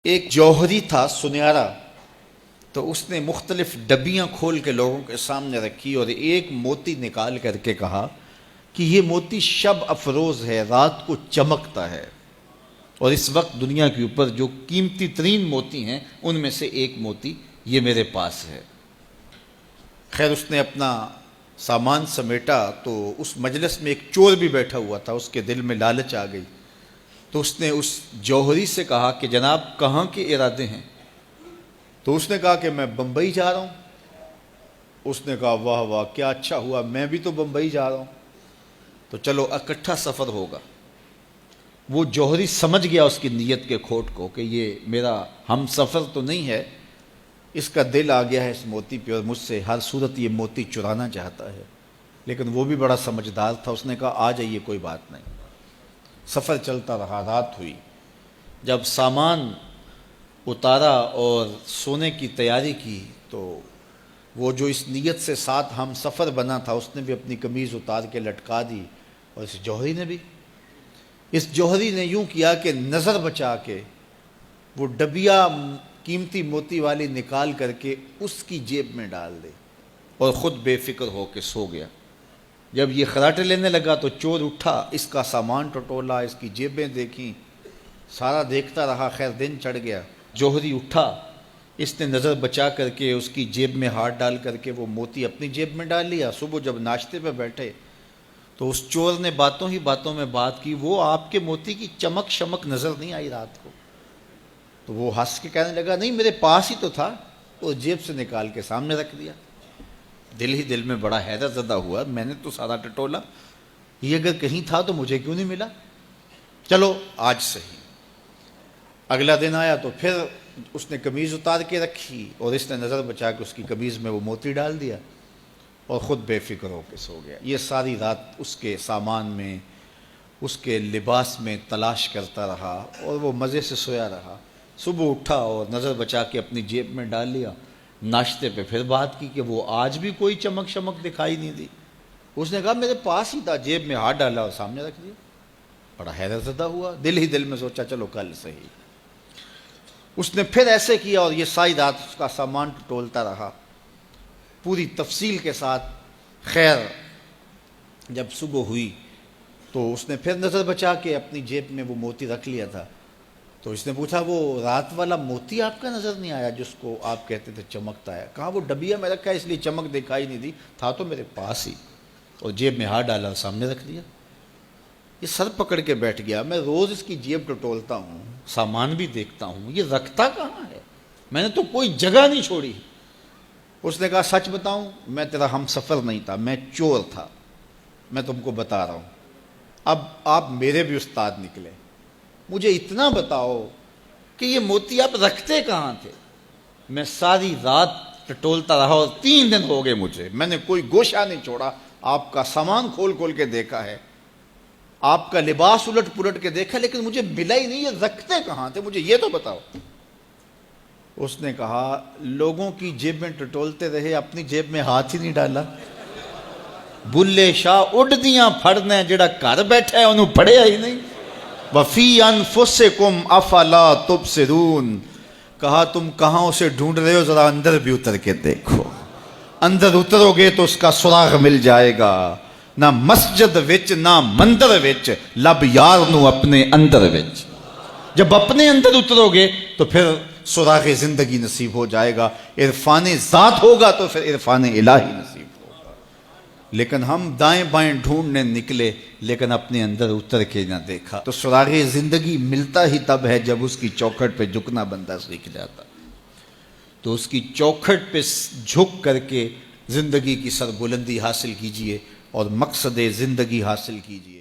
ایک جوہری تھا سنہرا، تو اس نے مختلف ڈبیاں کھول کے لوگوں کے سامنے رکھی اور ایک موتی نکال کر کے کہا کہ یہ موتی شب افروز ہے، رات کو چمکتا ہے، اور اس وقت دنیا کے اوپر جو قیمتی ترین موتی ہیں ان میں سے ایک موتی یہ میرے پاس ہے۔ خیر اس نے اپنا سامان سمیٹا تو اس مجلس میں ایک چور بھی بیٹھا ہوا تھا، اس کے دل میں لالچ آ گئی، تو اس نے اس جوہری سے کہا کہ جناب کہاں کے ارادے ہیں؟ تو اس نے کہا کہ میں بمبئی جا رہا ہوں۔ اس نے کہا واہ واہ کیا اچھا ہوا، میں بھی تو بمبئی جا رہا ہوں، تو چلو اکٹھا سفر ہوگا۔ وہ جوہری سمجھ گیا اس کی نیت کے کھوٹ کو کہ یہ میرا ہم سفر تو نہیں ہے، اس کا دل آ گیا ہے اس موتی پہ اور مجھ سے ہر صورت یہ موتی چرانا چاہتا ہے۔ لیکن وہ بھی بڑا سمجھدار تھا، اس نے کہا آ جائیے کوئی بات نہیں۔ سفر چلتا رہا، رات ہوئی، جب سامان اتارا اور سونے کی تیاری کی تو وہ جو اس نیت سے ساتھ ہم سفر بنا تھا اس نے بھی اپنی قمیض اتار کے لٹکا دی، اور اس جوہری نے بھی۔ اس جوہری نے یوں کیا کہ نظر بچا کے وہ ڈبیا قیمتی موتی والی نکال کر کے اس کی جیب میں ڈال دے اور خود بے فکر ہو کے سو گیا۔ جب یہ خراٹے لینے لگا تو چور اٹھا، اس کا سامان ٹٹولا، اس کی جیبیں دیکھیں، سارا دیکھتا رہا۔ خیر دن چڑھ گیا، جوہری اٹھا، اس نے نظر بچا کر کے اس کی جیب میں ہاتھ ڈال کر کے وہ موتی اپنی جیب میں ڈال لیا۔ صبح جب ناشتے پہ بیٹھے تو اس چور نے باتوں ہی باتوں میں بات کی، وہ آپ کے موتی کی چمک شمک نظر نہیں آئی رات کو؟ تو وہ ہنس کے کہنے لگا نہیں میرے پاس ہی تو تھا، وہ جیب سے نکال کے سامنے رکھ دیا۔ دل ہی دل میں بڑا حیرت زدہ ہوا، میں نے تو سارا ٹٹولا، یہ اگر کہیں تھا تو مجھے کیوں نہیں ملا؟ چلو آج صحیح۔ اگلا دن آیا تو پھر اس نے قمیض اتار کے رکھی اور اس نے نظر بچا کے اس کی قمیض میں وہ موتی ڈال دیا اور خود بے فکر ہو کے سو گیا۔ یہ ساری رات اس کے سامان میں، اس کے لباس میں تلاش کرتا رہا اور وہ مزے سے سویا رہا۔ صبح اٹھا اور نظر بچا کے اپنی جیب میں ڈال لیا۔ ناشتے پہ پھر بات کی کہ وہ آج بھی کوئی چمک شمک دکھائی نہیں دی۔ اس نے کہا میرے پاس ہی تھا، جیب میں ہاتھ ڈالا اور سامنے رکھ دیا۔ بڑا حیرت زدہ ہوا، دل ہی دل میں سوچا چلو کل صحیح۔ اس نے پھر ایسے کیا اور یہ ساری رات اس کا سامان ٹٹولتا رہا پوری تفصیل کے ساتھ۔ خیر جب صبح ہوئی تو اس نے پھر نظر بچا کے اپنی جیب میں وہ موتی رکھ لیا تھا۔ تو اس نے پوچھا وہ رات والا موتی آپ کا نظر نہیں آیا جس کو آپ کہتے تھے چمکتا ہے؟ کہا وہ ڈبیا میں رکھا ہے اس لیے چمک دکھائی نہیں دی، تھا تو میرے پاس ہی، اور جیب میں ہاتھ ڈالا اور سامنے رکھ دیا۔ یہ سر پکڑ کے بیٹھ گیا، میں روز اس کی جیب ٹٹولتا ہوں، سامان بھی دیکھتا ہوں، یہ رکھتا کہاں ہے؟ میں نے تو کوئی جگہ نہیں چھوڑی۔ اس نے کہا سچ بتاؤں میں تیرا ہم سفر نہیں تھا، میں چور تھا، میں تم کو بتا رہا ہوں۔ اب آپ میرے بھی استاد نکلے، مجھے اتنا بتاؤ کہ یہ موتی آپ رکھتے کہاں تھے؟ میں ساری رات ٹٹولتا رہا اور 3 دن ہو گئے مجھے، میں نے کوئی گوشہ نہیں چھوڑا، آپ کا سامان کھول کھول کے دیکھا ہے، آپ کا لباس الٹ پلٹ کے دیکھا، لیکن مجھے ملا ہی نہیں، یہ رکھتے کہاں تھے مجھے یہ تو بتاؤ۔ اس نے کہا لوگوں کی جیب میں ٹٹولتے رہے، اپنی جیب میں ہاتھ ہی نہیں ڈالا۔ بلے شاہ اڈ دیاں پھڑنے، جڑا گھر بیٹھا ہے انہوں پڑھیا ہی نہیں۔ وَفِي أَنفُسِكُمْ أَفَلَا تُبْصِرُونَ، کہا تم کہاں اسے ڈھونڈ رہے ہو، ذرا اندر بھی اتر کے دیکھو، اندر اترو گے تو اس کا سراغ مل جائے گا۔ نہ مسجد وچ نہ مندر وچ، لب یار نو اپنے اندر وچ۔ جب اپنے اندر اترو گے تو پھر سراغ زندگی نصیب ہو جائے گا، عرفان ذات ہوگا تو پھر عرفان الہی نصیب ہوگا۔ لیکن ہم دائیں بائیں ڈھونڈنے نکلے لیکن اپنے اندر اتر کے نہ دیکھا۔ تو سراغ زندگی ملتا ہی تب ہے جب اس کی چوکھٹ پہ جھکنا بندہ سیکھ جاتا۔ تو اس کی چوکھٹ پہ جھک کر کے زندگی کی سربلندی حاصل کیجئے اور مقصد زندگی حاصل کیجئے۔